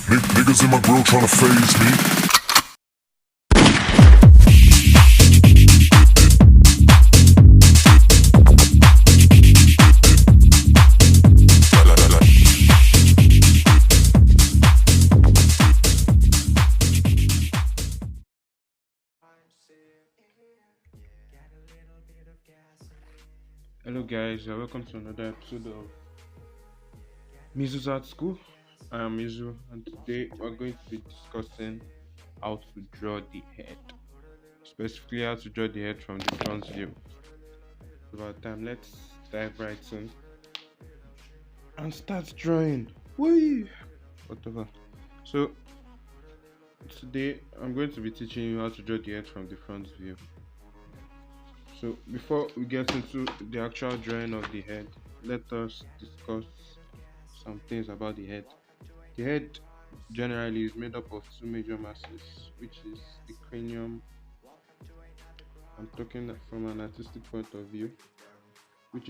Niggas in my grill tryna phase me. Hello guys, welcome to another episode of Mizu's Art School. I am Mizu and today we're going to be discussing how to draw the head. Specifically how to draw the head from the front view. About time, let's dive right in and start drawing. Whee! Whatever. So today I'm going to be teaching you how to draw the head from the front view. So before we get into the actual drawing of the head, let us discuss some things about the head. The head generally is made up of two major masses, which is the cranium. I'm talking from an artistic point of view, which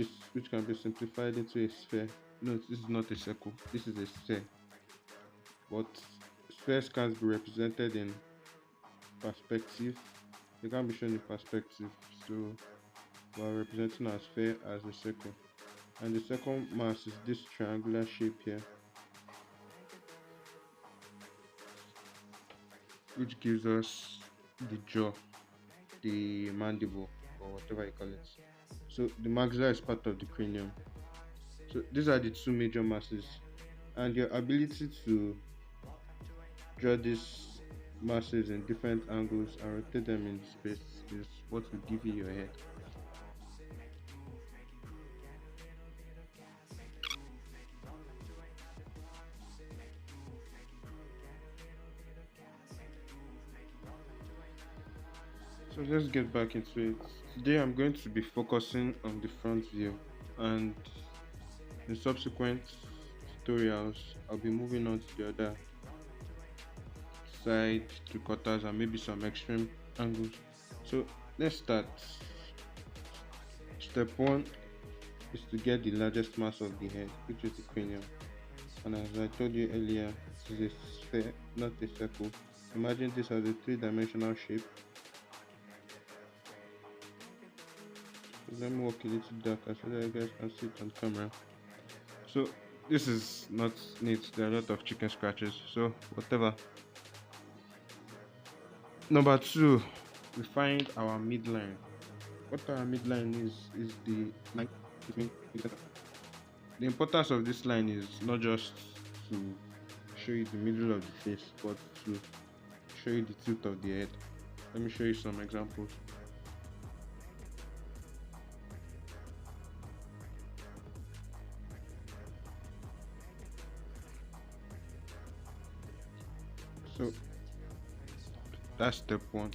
can be simplified into a sphere. No, this is not a circle. This is a sphere. But spheres can't be represented in perspective. They can't be shown in perspective. So we're representing our sphere as a circle. And the second mass is this triangular shape here, which gives us the jaw, the mandible, or whatever you call it. So the maxilla is part of the cranium. So these are the two major masses, and your ability to draw these masses in different angles and rotate them in space is what will give you your head. So let's get back into it. Today I'm going to be focusing on the front view, and in subsequent tutorials I'll be moving on to the other side, three quarters, and maybe some extreme angles. So let's start. Step 1 is to get the largest mass of the head, which is the cranium. And as I told you earlier, this is a sphere, not a circle. Imagine this as a three-dimensional shape. Let me walk a little darker so that you guys can see it on camera. So this is not neat. There are a lot of chicken scratches, so whatever. Number 2, we find our midline. What our midline is the line between the center. The importance of this line is not just to show you the middle of the face, but to show you the tilt of the head. Let me show you some examples. So that's step 1.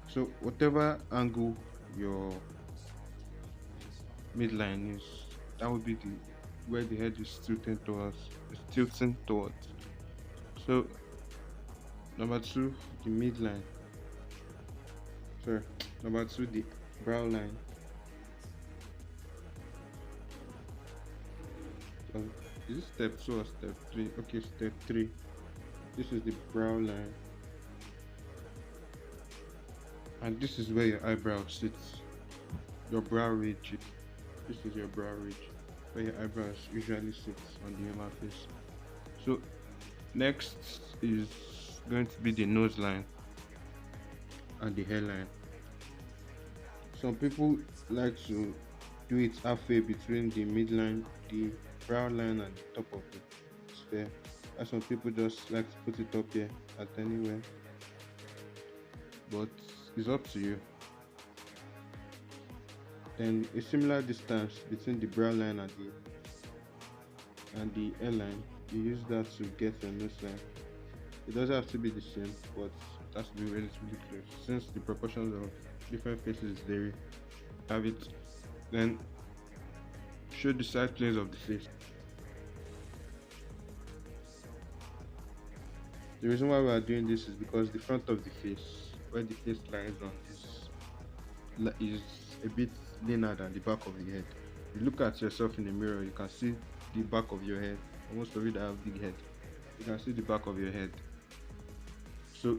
So whatever angle your midline is, that would be where the head is tilting towards. So number 2, the midline. Sorry, number 2, the brow line. So is this step 2 or step 3? Okay, step 3. This is the brow line, and this is where your eyebrow sits. Your brow ridge. This is your brow ridge, where your eyebrows usually sit on the human face. So next is going to be the nose line and the hairline. Some people like to do it halfway between the midline, the brow line, and the top of the sphere. And some people just like to put it up here at anywhere, but it's up to you. Then a similar distance between the brow line and the hairline, you use that to get your nose line. It doesn't have to be the same, but it has to be relatively close since the proportions of different faces vary. Have it. Then show the side planes of the face. The reason why we are doing this is because the front of the face, where the face lies on, is a bit thinner than the back of the head. If you look at yourself in the mirror, you can see the back of your head. Most of you that have big head, you can see the back of your head. So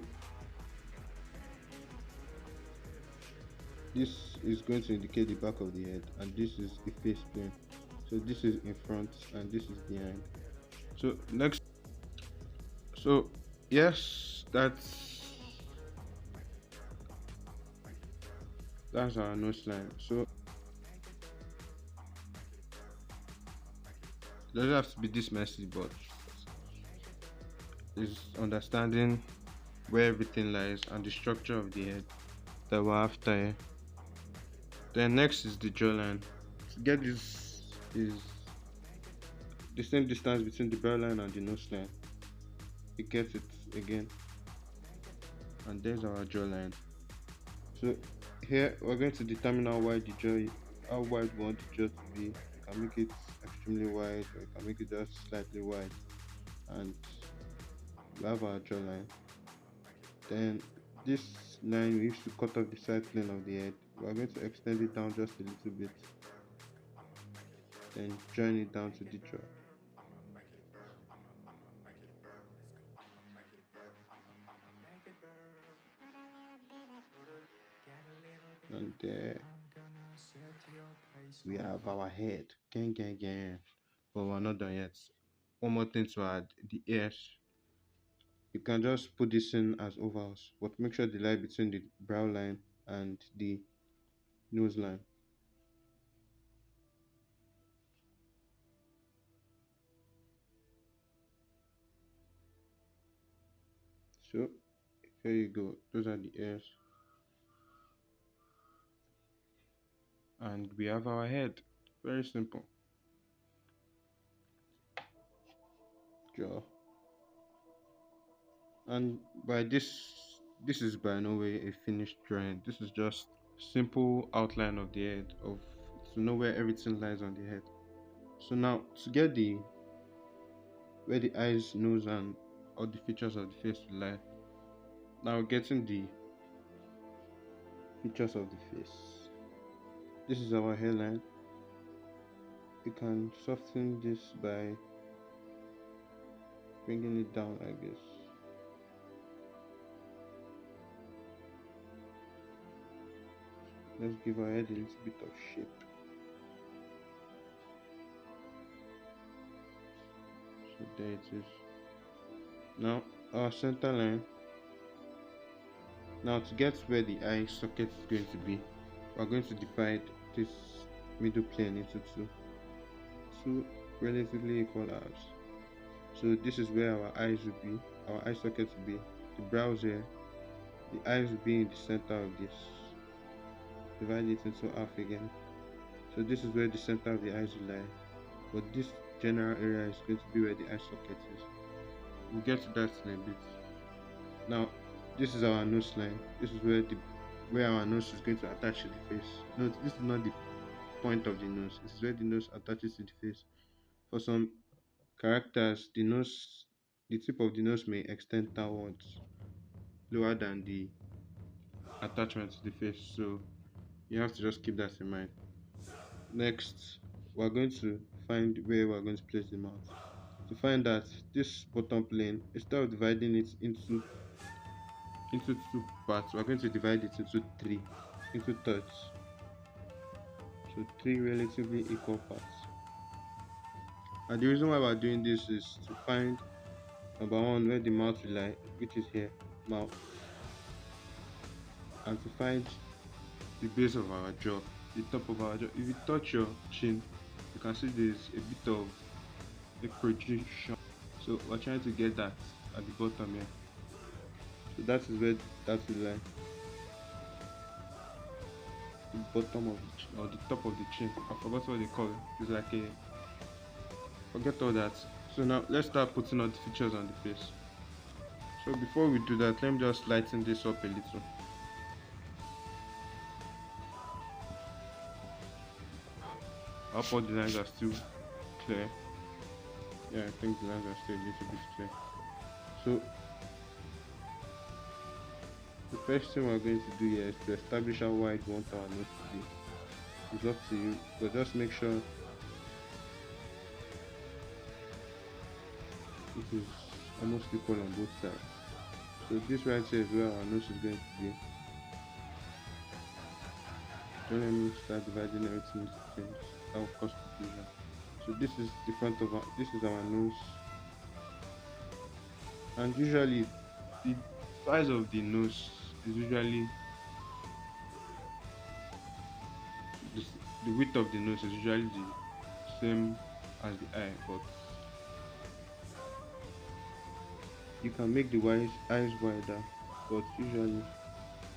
this is going to indicate the back of the head, and this is the face plane. So this is in front and this is behind. So next, so yes, that's our nose line. So it doesn't have to be this messy, but it's understanding where everything lies and the structure of the head that we're after here. Then next is the jawline. To get this is the same distance between the brow line and the nose line. You get it again, and there's our jawline. So here we're going to determine how wide how wide we want the jaw to be. You can make it extremely wide, or you can make it just slightly wide, and we have our jawline. Then this line we used to cut off the side plane of the head. We are going to extend it down just a little bit, then join it down to the jaw. And there we have our head. Gang, gang, gang. But we're not done yet. One more thing to add, the ears. You can just put this in as ovals, but make sure they lie between the brow line and the nose line. So here you go. Those are the ears. And we have our head. Very simple. Jaw. And by this is by no way a finished drawing. This is just simple outline of the head, of to know where everything lies on the head. So now to get the where the eyes, nose, and all the features of the face will lie. Now getting the features of the face. This is our hairline. You can soften this by bringing it down like this. Let's give our head a little bit of shape. So there it is. Now our center line. Now to get where the eye socket is going to be, we're going to divide this middle plane into two relatively equal halves. So this is where our eyes will be, our eye socket will be. The brows here, the eyes will be in the center of this. Divide it into half again. So this is where the center of the eyes will lie, but this general area is going to be where the eye socket is. We'll get to that in a bit. Now this is our nose line. This is where our nose is going to attach to the face. Note, this is not the point of the nose. This is where the nose attaches to the face. For some characters, the tip of the nose may extend downwards, lower than the attachment to the face. So you have to just keep that in mind. Next, we're going to find where we're going to place the mouth. To find that, this bottom plane, instead of dividing it into two parts, we're going to divide it into thirds. So three relatively equal parts. And the reason why we're doing this is to find number one where the mouth will lie, which is here, mouth, and to find the base of our jaw, the top of our jaw. If you touch your chin, you can see there's a bit of a projection. So we're trying to get that at the bottom here. So that is where that will lie. The bottom of the chin, or the top of the chin. I forgot what they call it. It's like a, forget all that. So now let's start putting all the features on the face. So before we do that, let me just lighten this up a little. I hope all the lines are still clear. Yeah, I think the lines are still a little bit clear. So the first thing we're going to do here is to establish how wide we want our nose to be. It's up to you, but just make sure it is almost equal on both sides. So this right here is where our nose is going to be. Don't let me start dividing everything into things. That will cause confusion. So this is the front of this is our nose, and usually the size of the nose is usually the, the width of the nose is usually the same as the eye, but you can make the eyes wider, but usually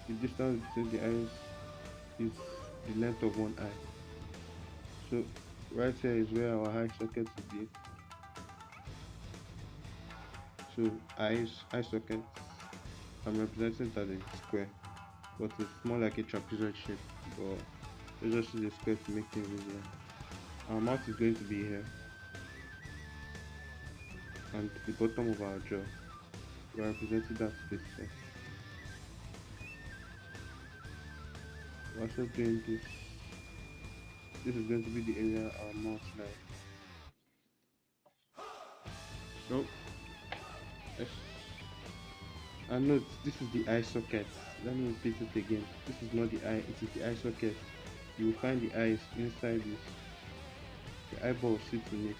the distance between the eyes is the length of one eye. So right here is where our eye socket will be. So eye socket, I'm representing it as a square, but it's more like a trapezoid shape. But let's just use a square to make things easier. Our mouth is going to be here, and the bottom of our jaw, we are representing that space here. We're also doing this. This is going to be the area our mouth lies. So yes. And note, this is the eye socket. Let me repeat it again. This is not the eye, it is the eye socket. You will find the eyes inside this. The eyeball sits in it.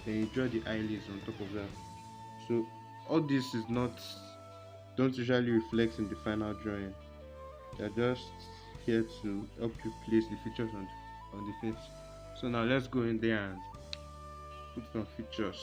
Then you draw the eyelids on top of that. So all this is not don't usually reflect in the final drawing. They're just here to help you place the features on the face. So now let's go in there and put some features.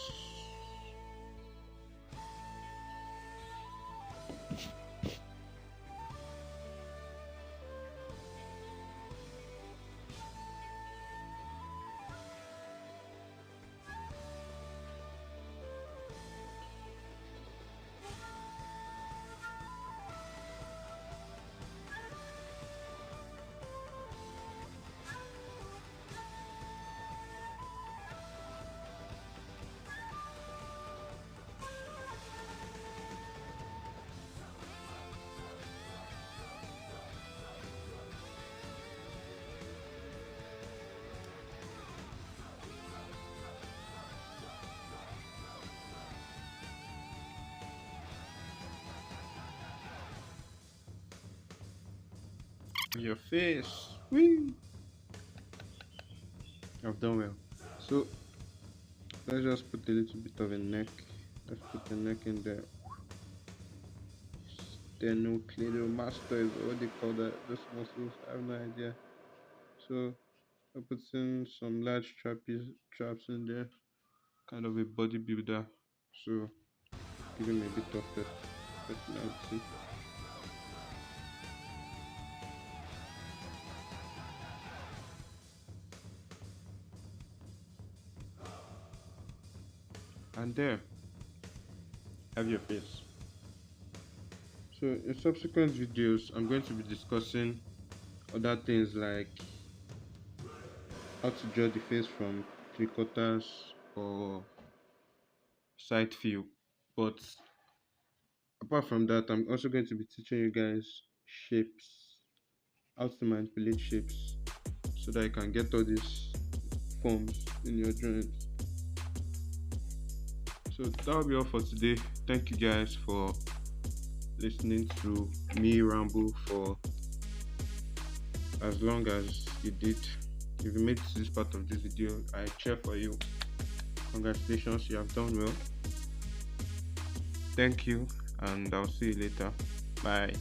Your face. Whee! I've done well. So let's just put a little bit of a neck. Let's put the neck in there. Sternocleidomastoid, what they call that? Those muscles, I have no idea. So I put in some large traps in there, kind of a bodybuilder. So give him a bit of personality. And there, have your face. So in subsequent videos, I'm going to be discussing other things like how to draw the face from three quarters or side view. But apart from that, I'm also going to be teaching you guys shapes, how to manipulate shapes so that you can get all these forms in your drawings. So that will be all for today. Thank you guys for listening to me ramble for as long as you did. If you made it to this part of this video, I cheer for you. Congratulations, you have done well. Thank you, and I'll see you later. Bye.